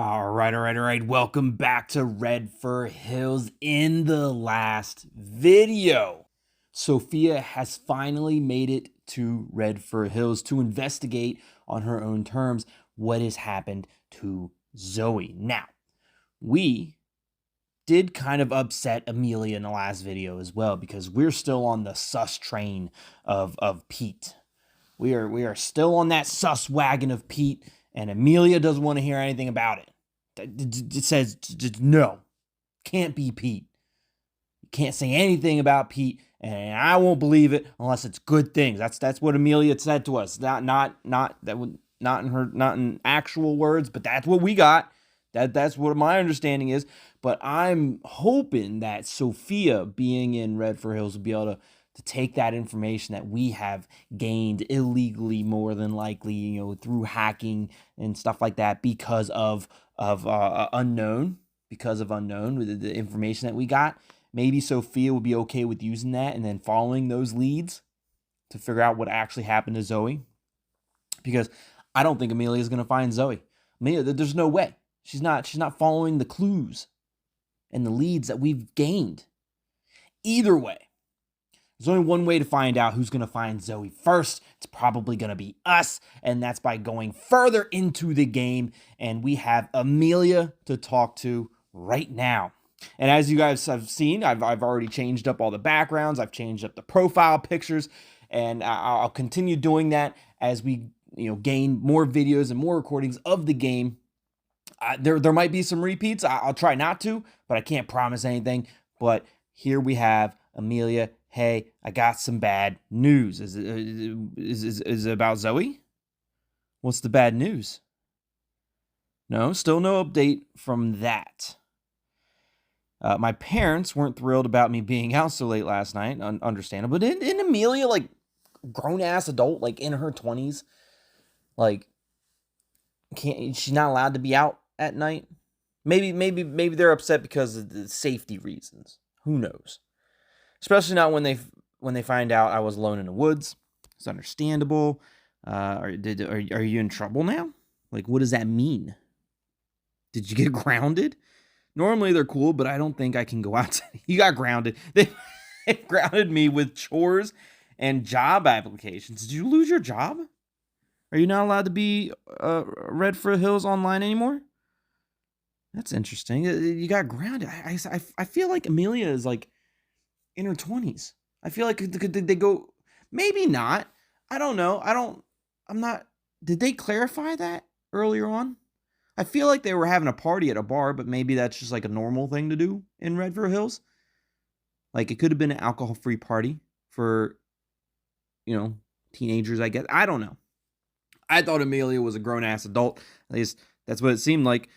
All right. Welcome back to Redford Hills. In the last video, Sophia has finally made it to Redford Hills to investigate on her own terms what has happened to Zoe. Now, we did kind of upset Amelia in the last video as well because we're still on the sus train of Pete. We are still on that sus wagon of Pete, and Amelia doesn't want to hear anything about it. It says no, can't be Pete. You can't say anything about Pete, and I won't believe it unless it's good things. That's what Amelia said to us. Not in actual words, but that's what we got. That's what my understanding is. But I'm hoping that Sophia, being in Redford Hills, will be able to take that information that we have gained illegally, more than likely, through hacking and stuff like that, because of unknown, the information that we got. Maybe Sophia would be okay with using that and then following those leads to figure out what actually happened to Zoe. Because I don't think Amelia is going to find Zoe. Amelia, there's no way. She's not following the clues and the leads that we've gained. Either way, there's only one way to find out who's going to find Zoe first. It's probably going to be us, and that's by going further into the game. And we have Amelia to talk to right now. And as you guys have seen, I've already changed up all the backgrounds. I've changed up the profile pictures, and I'll continue doing that as we gain more videos and more recordings of the game. There might be some repeats. I'll try not to, but I can't promise anything. But here we have Amelia. Hey, I got some bad news. Is it about Zoe? What's the bad news? No, still no update from that. My parents weren't thrilled about me being out so late last night. Understandable. But in Amelia, like, grown-ass adult, like, in her 20s, like, she's not allowed to be out at night? Maybe they're upset because of the safety reasons. Who knows? Especially not when they find out I was alone in the woods. It's understandable. Are you in trouble now? Like, what does that mean? Did you get grounded? Normally they're cool, but I don't think I can go out. You got grounded. They grounded me with chores and job applications. Did you lose your job? Are you not allowed to be Redford Hills online anymore? That's interesting. You got grounded. I feel like Amelia is like in her 20s. I feel like could they go? Maybe not. I don't know. I'm not. Did they clarify that earlier on? I feel like they were having a party at a bar, but maybe that's just like a normal thing to do in Redford Hills. Like, it could have been an alcohol-free party for, teenagers, I guess. I don't know. I thought Amelia was a grown-ass adult. At least that's what it seemed like.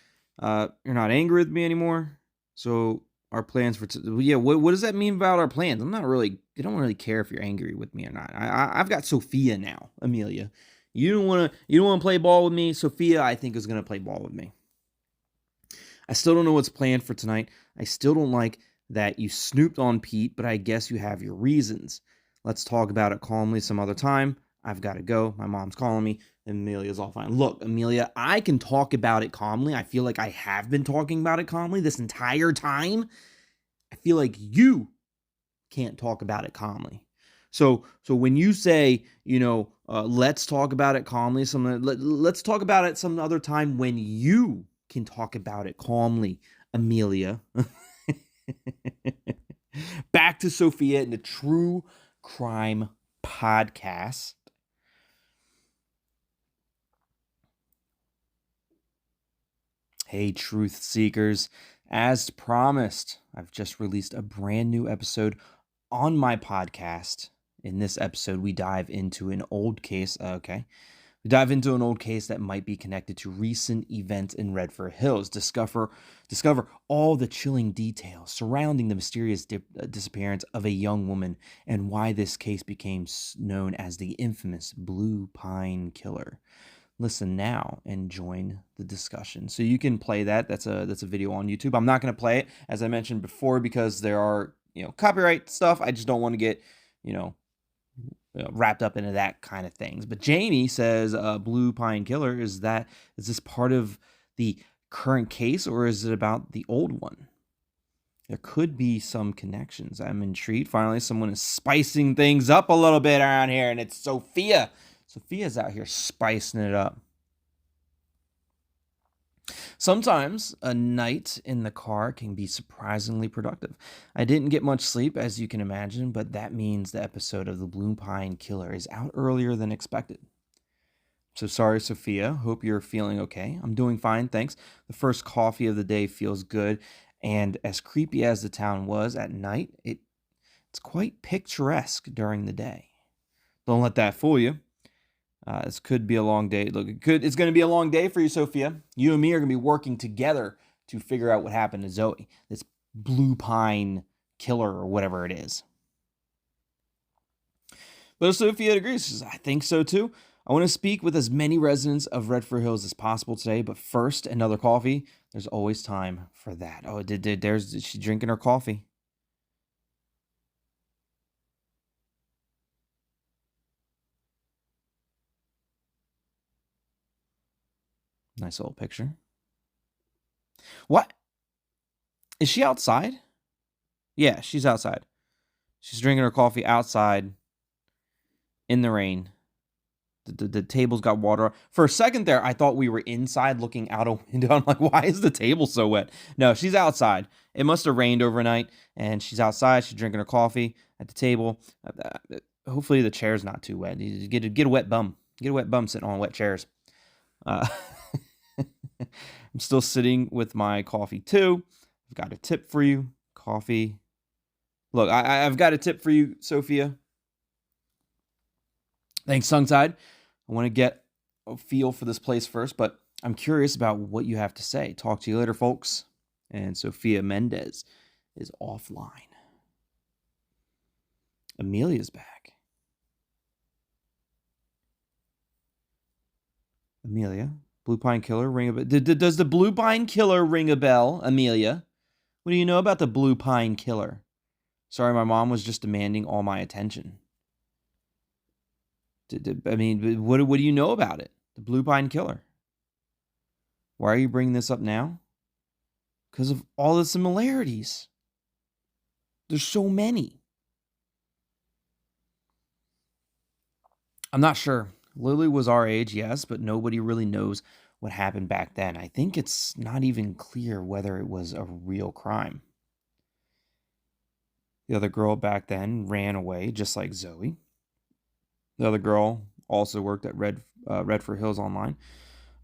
You're not angry with me anymore. So our plans for what does that mean about our plans? I don't really care if you're angry with me or not. I've got Sophia now, Amelia. You don't want to play ball with me. Sophia, I think, is going to play ball with me. I still don't know what's planned for tonight. I still don't like that you snooped on Pete, but I guess you have your reasons. Let's talk about it calmly some other time. I've got to go. My mom's calling me. Amelia's all fine. Look, Amelia, I can talk about it calmly. I feel like I have been talking about it calmly this entire time. I feel like you can't talk about it calmly. So when you say, let's talk about it calmly, let's talk about it some other time when you can talk about it calmly, Amelia. Back to Sophia and the True Crime Podcast. Hey, truth seekers. As promised, I've just released a brand new episode on my podcast. In this episode, we dive into an old case. We dive into an old case that might be connected to recent events in Redford Hills. Discover all the chilling details surrounding the mysterious disappearance of a young woman and why this case became known as the infamous Blue Pine Killer. Listen now and join the discussion. So you can play that. That's a video on YouTube. I'm not going to play it, as I mentioned before, because there are copyright stuff. I just don't want to get wrapped up into that kind of things. But Jamie says Blue Pine Killer, is this part of the current case, or is it about the old one? There could be some connections. I'm intrigued. Finally, someone is spicing things up a little bit around here, and it's Sophia. Sophia's out here spicing it up. Sometimes a night in the car can be surprisingly productive. I didn't get much sleep, as you can imagine, but that means the episode of The Blue Pine Killer is out earlier than expected. So sorry, Sophia. Hope you're feeling okay. I'm doing fine, thanks. The first coffee of the day feels good, and as creepy as the town was at night, it's quite picturesque during the day. Don't let that fool you. This could be a long day. Look, it's going to be a long day for you, Sophia. You and me are going to be working together to figure out what happened to Zoe, this Blue Pine Killer or whatever it is. But Sophia agrees. She says, I think so too. I want to speak with as many residents of Redford Hills as possible today, but first, another coffee. There's always time for that. Oh, there's she drinking her coffee. Nice little picture. What? Is she outside? Yeah, she's outside. She's drinking her coffee outside in the rain. The table's got water. For a second there, I thought we were inside looking out a window. I'm like, why is the table so wet? No, she's outside. It must have rained overnight, and she's outside. She's drinking her coffee at the table. Hopefully the chair's not too wet. You get a wet bum. Get a wet bum sitting on wet chairs. I'm still sitting with my coffee too. I've got a tip for you. Coffee. Look, I've got a tip for you, Sophia. Thanks, Sungside. I want to get a feel for this place first, but I'm curious about what you have to say. Talk to you later, folks. And Sophia Mendez is offline. Amelia's back. Amelia, Blue Pine Killer, ring a bell. Does the Blue Pine Killer ring a bell, Amelia? What do you know about the Blue Pine Killer? Sorry, my mom was just demanding all my attention. I mean, what do you know about it? The Blue Pine Killer. Why are you bringing this up now? Because of all the similarities. There's so many. I'm not sure. Lily was our age, yes, but nobody really knows what happened back then. I think it's not even clear whether it was a real crime. The other girl back then ran away, just like Zoe. The other girl also worked at Redford Hills Online.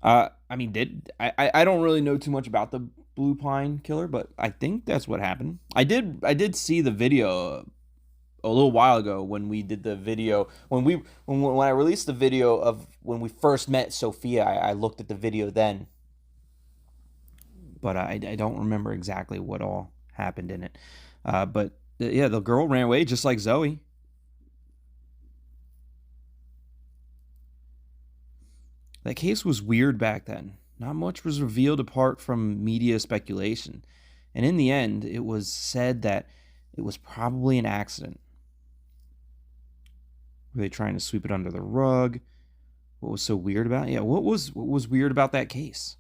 I don't really know too much about the Blue Pine Killer, but I think that's what happened. I did see the video a little while ago when we did the video when I released the video of when we first met Sophia. I looked at the video then, but I don't remember exactly what all happened in it. But yeah, the girl ran away just like Zoe. That case was weird back then. Not much was revealed apart from media speculation. And in the end, it was said that it was probably an accident. Were they trying to sweep it under the rug? What was so weird about it? Yeah, what was weird about that case?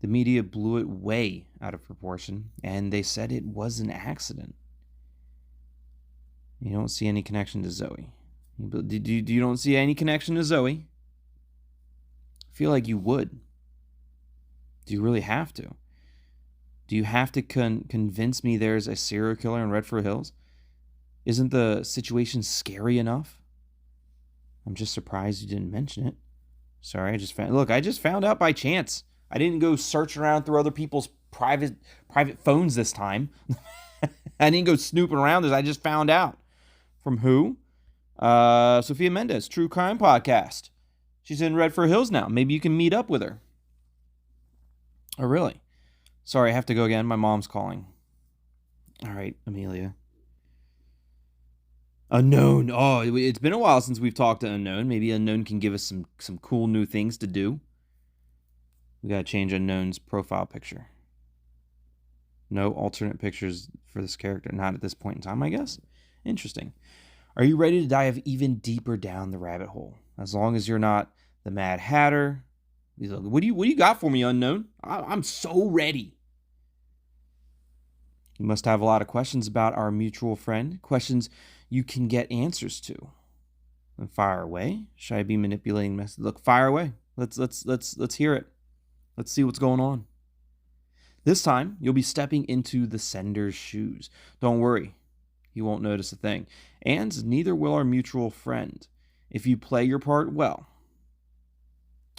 The media blew it way out of proportion, and they said it was an accident. You don't see any connection to Zoe. You don't see any connection to Zoe? I feel like you would. Do you really have to? Do you have to convince me there's a serial killer in Redford Hills? Isn't the situation scary enough? I'm just surprised you didn't mention it. Sorry, I just found out by chance. I didn't go search around through other people's private phones this time. I didn't go snooping around this. I just found out. From who? Sophia Mendez, True Crime Podcast. She's in Redford Hills now. Maybe you can meet up with her. Oh, really? Sorry, I have to go again. My mom's calling. All right, Amelia. Unknown. Oh, it's been a while since we've talked to Unknown. Maybe Unknown can give us some cool new things to do. We gotta change Unknown's profile picture. No alternate pictures for this character. Not at this point in time, I guess. Interesting. Are you ready to dive even deeper down the rabbit hole? As long as you're not the Mad Hatter, He's like, what do you got for me, unknown? I'm so ready. You must have a lot of questions about our mutual friend, questions you can get answers to. Then fire away. Should I be manipulating message? Look, fire away. Let's hear it. Let's see what's going on. This time, you'll be stepping into the sender's shoes. Don't worry, he won't notice a thing. And neither will our mutual friend. If you play your part well.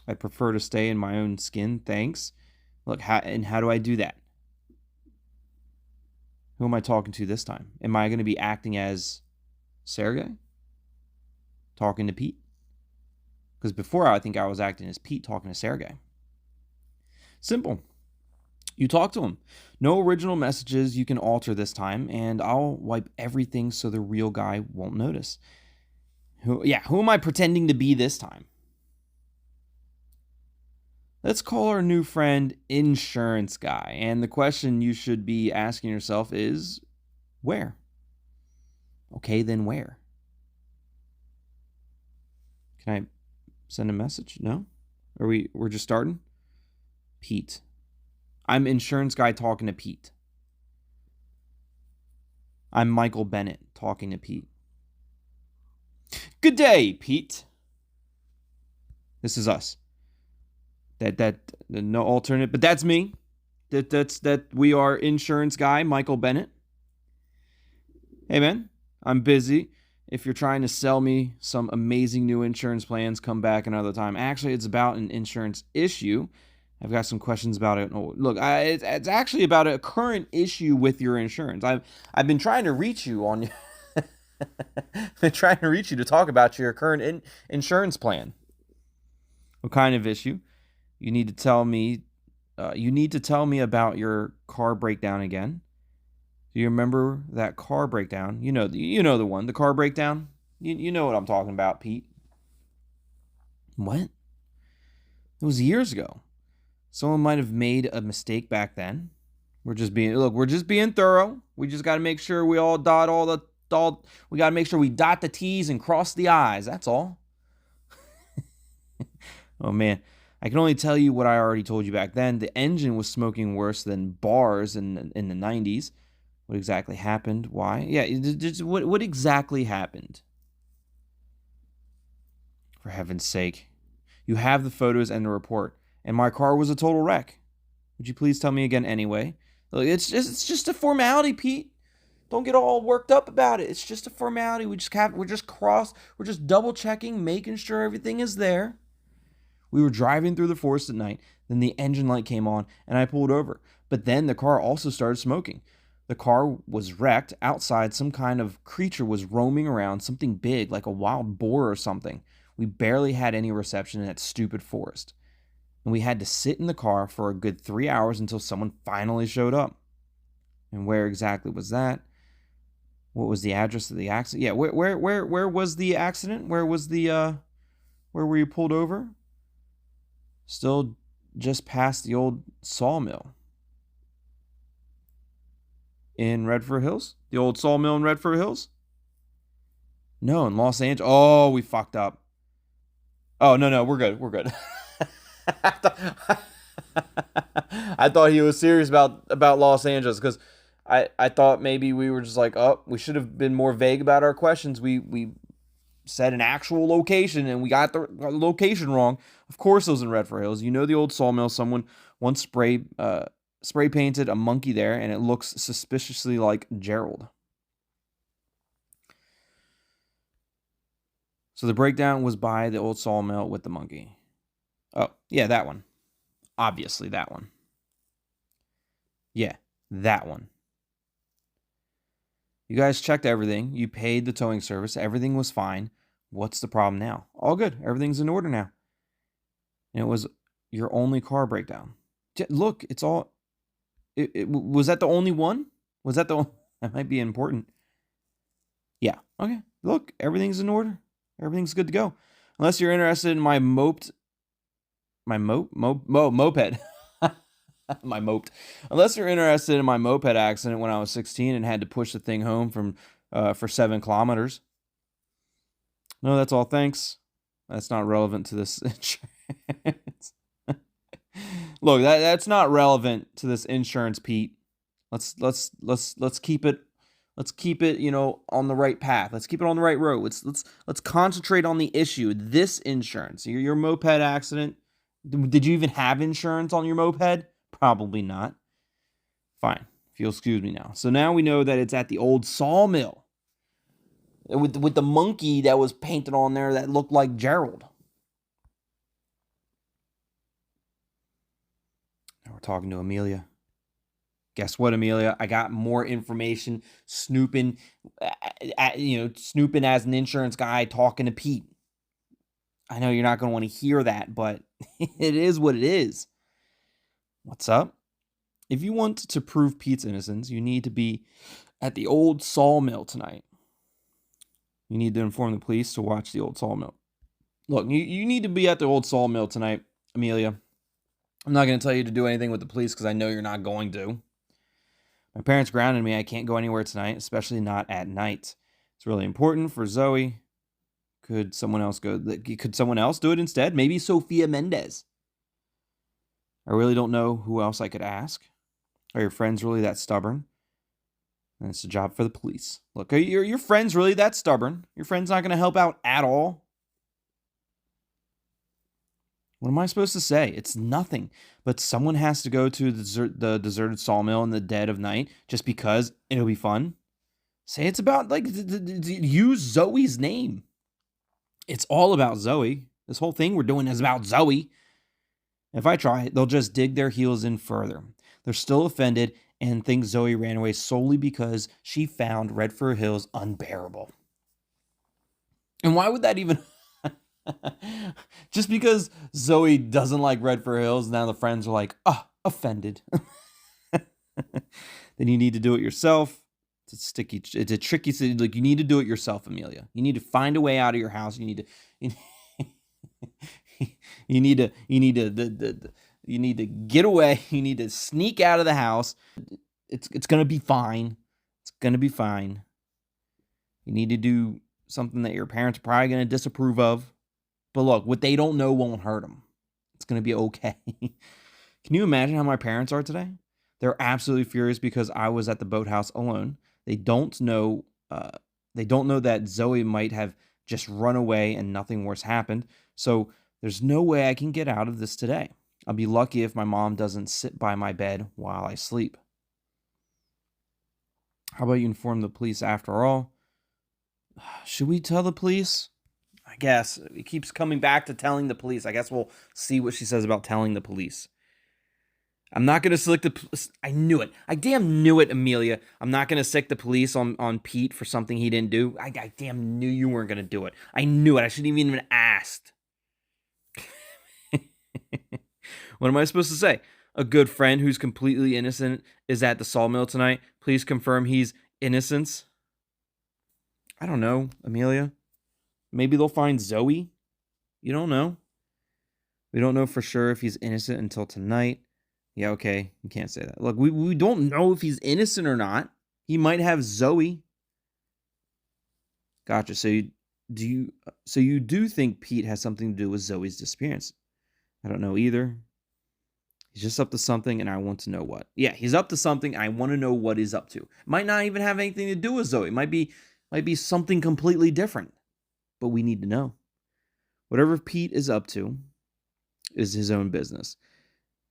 I'd prefer to stay in my own skin, thanks. Look, how do I do that? Who am I talking to this time? Am I going to be acting as Sergey? Talking to Pete? Because before, I think I was acting as Pete talking to Sergey. Simple. You talk to him. No original messages you can alter this time, and I'll wipe everything so the real guy won't notice. Who am I pretending to be this time? Let's call our new friend Insurance Guy, and the question you should be asking yourself is, where? Okay, then where? Can I send a message? No? We're just starting? Pete. I'm Insurance Guy talking to Pete. I'm Michael Bennett talking to Pete. Good day, Pete. This is us. That no alternate, but that's me. That we are Insurance Guy, Michael Bennett. Hey man, I'm busy. If you're trying to sell me some amazing new insurance plans, come back another time. Actually, it's about an insurance issue. I've got some questions about it. Oh, look, it's actually about a current issue with your insurance. I've been trying to reach you on. Been trying to reach you to talk about your current insurance plan. What kind of issue? You need to tell me. You need to tell me about your car breakdown again. Do you remember that car breakdown? You know the one, the car breakdown. You know what I'm talking about, Pete. What? It was years ago. Someone might have made a mistake back then. We're just being thorough. We just got to make sure we all we got to make sure we dot the T's and cross the I's. That's all. Oh man, I can only tell you what I already told you back then. The engine was smoking worse than bars in the 90s. What exactly happened? Why? Yeah, what exactly happened? For heaven's sake. You have the photos and the report. And my car was a total wreck. Would you please tell me again anyway? Look, it's just a formality, Pete. Don't get all worked up about it. It's just a formality. We're just double checking, making sure everything is there. We were driving through the forest at night. Then the engine light came on and I pulled over. But then the car also started smoking. The car was wrecked. Outside, some kind of creature was roaming around, something big, like a wild boar or something. We barely had any reception in that stupid forest. And we had to sit in the car for a good 3 hours until someone finally showed up. And where exactly was that? What was the address of the accident? Yeah, where was the accident? Where were you pulled over? Still just past the old sawmill. In Redford Hills? The old sawmill in Redford Hills? No, in Los Angeles. Oh, we fucked up. Oh, no, we're good. I thought he was serious about Los Angeles because I thought maybe we were just like, oh, we should have been more vague about our questions. We said an actual location and we got the location wrong. Of course it was in Redford Hills. You know the old sawmill. Someone once spray painted a monkey there and it looks suspiciously like Gerald. So the breakdown was by the old sawmill with the monkey. Oh, yeah, that one. Obviously, that one. Yeah, that one. You guys checked everything. You paid the towing service. Everything was fine. What's the problem now? All good. Everything's in order now. And it was your only car breakdown. Look, it's all... was that the only one? Was that the... That might be important. Yeah, okay. Look, everything's in order. Everything's good to go. Unless you're interested in my moped... moped? My moped. Unless you're interested in my moped accident when I was 16 and had to push the thing home for 7 kilometers. No, that's all. Thanks. That's not relevant to this insurance. Look, that's not relevant to this insurance, Pete. Let's keep it. Let's keep it, on the right path. Let's keep it on the right road. Let's concentrate on the issue. This insurance, your moped accident. Did you even have insurance on your moped? Probably not. Fine, if you'll excuse me now. So now we know that it's at the old sawmill with the monkey that was painted on there that looked like Gerald. Now we're talking to Amelia. Guess what, Amelia? I got more information snooping as an insurance guy talking to Pete. I know you're not going to want to hear that, but it is what it is. What's up? If you want to prove Pete's innocence, you need to be at the old sawmill tonight. You need to inform the police to watch the old sawmill. Look, you need to be at the old sawmill tonight, Amelia. I'm not going to tell you to do anything with the police because I know you're not going to. My parents grounded me. I can't go anywhere tonight, especially not at night. It's really important for Zoe. Could someone else go? Could someone else do it instead? Maybe Sophia Mendez. I really don't know who else I could ask. Are your friends really that stubborn? And it's a job for the police. Look, are your friends really that stubborn? Your friend's not going to help out at all? What am I supposed to say? It's nothing. But someone has to go to the deserted sawmill in the dead of night just because it'll be fun. Say it's about, use Zoe's name. It's all about Zoe. This whole thing we're doing is about Zoe. If I try it, they'll just dig their heels in further. They're still offended and think Zoe ran away solely because she found Redford Hills unbearable. And why would that even... Just because Zoe doesn't like Redford Hills, now the friends are like, offended. Then you need to do it yourself. It's a tricky city. Like, you need to do it yourself, Amelia. You need to find a way out of your house. You need to get away. You need to sneak out of the house. It's gonna be fine. It's gonna be fine. You need to do something that your parents are probably gonna disapprove of. But look, what they don't know won't hurt them. It's gonna be okay. Can you imagine how my parents are today? They're absolutely furious because I was at the boathouse alone. They don't know that Zoe might have just run away and nothing worse happened. So there's no way I can get out of this today. I'll be lucky if my mom doesn't sit by my bed while I sleep. How about you inform the police after all? Should we tell the police? I guess. It keeps coming back to telling the police. I guess we'll see what she says about telling the police. I'm not going to select the... I knew it. I damn knew it, Amelia. I'm not going to sick the police on Pete for something he didn't do. I damn knew you weren't going to do it. I knew it. I shouldn't even asked. What am I supposed to say? A good friend who's completely innocent is at the sawmill tonight. Please confirm he's innocent. I don't know, Amelia. Maybe they'll find Zoe. You don't know. We don't know for sure if he's innocent until tonight. Yeah, okay. You can't say that. Look, we don't know if he's innocent or not. He might have Zoe. Gotcha. So you do think Pete has something to do with Zoe's disappearance? I don't know either. He's just up to something, and I want to know what. Yeah, he's up to something. I want to know what he's up to. Might not even have anything to do with Zoe. It might be something completely different. But we need to know. Whatever Pete is up to is his own business.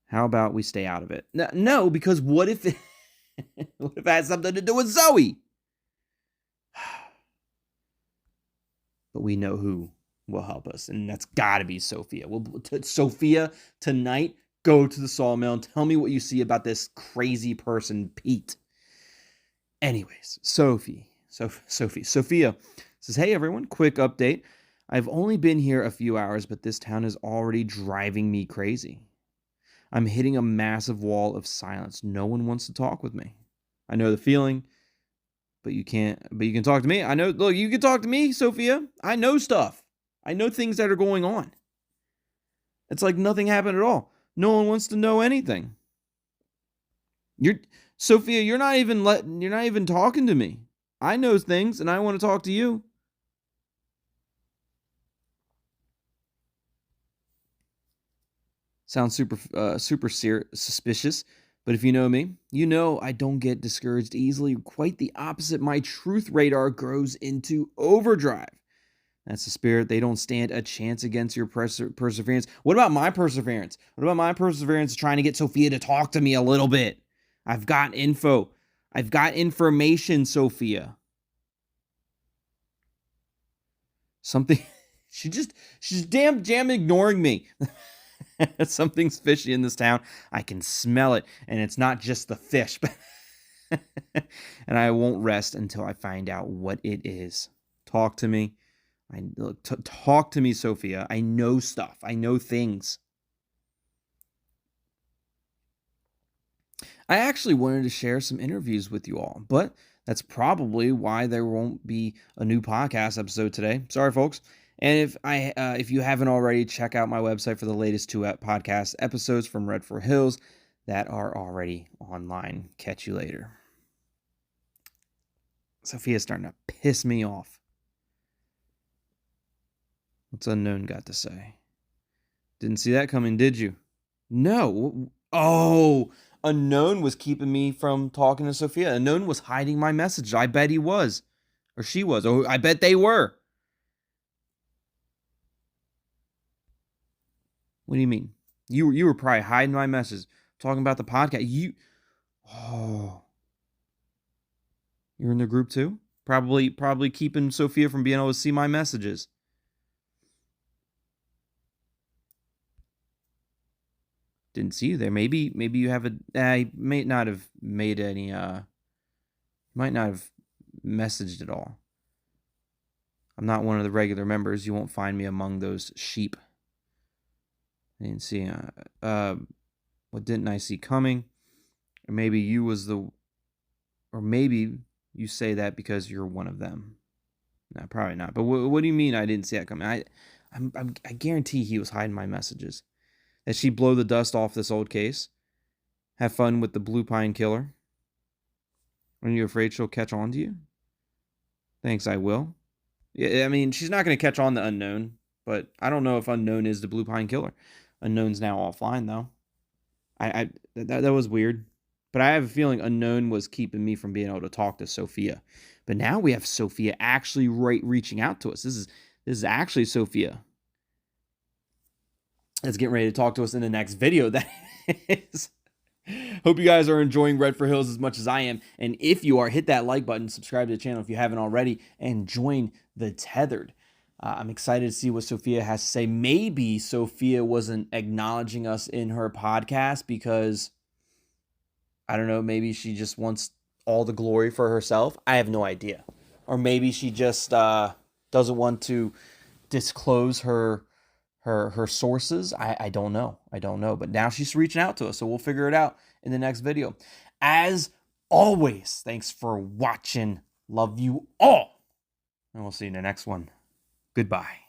How about we stay out of it? No, because what if it has something to do with Zoe? But we know who will help us, and that's got to be Sophia. Sophia, tonight, go to the sawmill and tell me what you see about this crazy person, Pete. Anyways, Sophia says, hey, everyone, quick update. I've only been here a few hours, but this town is already driving me crazy. I'm hitting a massive wall of silence. No one wants to talk with me. I know the feeling, but you can talk to me. I know, look, you can talk to me, Sophia. I know stuff. I know things that are going on. It's like nothing happened at all. No one wants to know anything. Sophia, you're not even talking to me. I know things and I want to talk to you. Sounds super suspicious. But if you know me, you know I don't get discouraged easily. Quite the opposite. My truth radar goes into overdrive. That's the spirit. They don't stand a chance against your perseverance. What about my perseverance? What about my perseverance trying to get Sophia to talk to me a little bit? I've got info. I've got information, Sophia. Something. She's damn ignoring me. Something's fishy in this town. I can smell it, and it's not just the fish. And I won't rest until I find out what it is. Talk to me. Talk to me, Sophia. I know stuff. I know things. I actually wanted to share some interviews with you all, but that's probably why there won't be a new podcast episode today. Sorry, folks. And if you haven't already, check out my website for the latest 2 podcast episodes from Redford Hills that are already online. Catch you later. Sophia's starting to piss me off. What's Unknown got to say? Didn't see that coming, did you? No. Oh, Unknown was keeping me from talking to Sophia. Unknown was hiding my message. I bet he was. Or she was. Oh, I bet they were. What do you mean? You were probably hiding my message. Talking about the podcast. You're in the group too? Probably keeping Sophia from being able to see my messages. Didn't see you there. Maybe you have I may not have made any might not have messaged at all. I'm not one of the regular members. You won't find me among those sheep. I didn't see what didn't I see coming? Or maybe you say that because you're one of them. No, probably not. But what do you mean I didn't see that coming? I guarantee he was hiding my messages. That she blow the dust off this old case. Have fun with the Blue Pine Killer. Are you afraid she'll catch on to you? Thanks, I will. Yeah, I mean, she's not going to catch on to Unknown, but I don't know if Unknown is the Blue Pine Killer. Unknown's now offline, though. That was weird. But I have a feeling Unknown was keeping me from being able to talk to Sophia. But now we have Sophia actually reaching out to us. This is actually Sophia. Let's get ready to talk to us in the next video. That is. Hope you guys are enjoying Redford Hills as much as I am. And if you are, hit that like button, subscribe to the channel if you haven't already, and join the Tethered. I'm excited to see what Sophia has to say. Maybe Sophia wasn't acknowledging us in her podcast because, I don't know, maybe she just wants all the glory for herself. I have no idea. Or maybe she just doesn't want to disclose her sources. I don't know. But now she's reaching out to us, so we'll figure it out in the next video. As always, thanks for watching. Love you all. And we'll see you in the next one. Goodbye.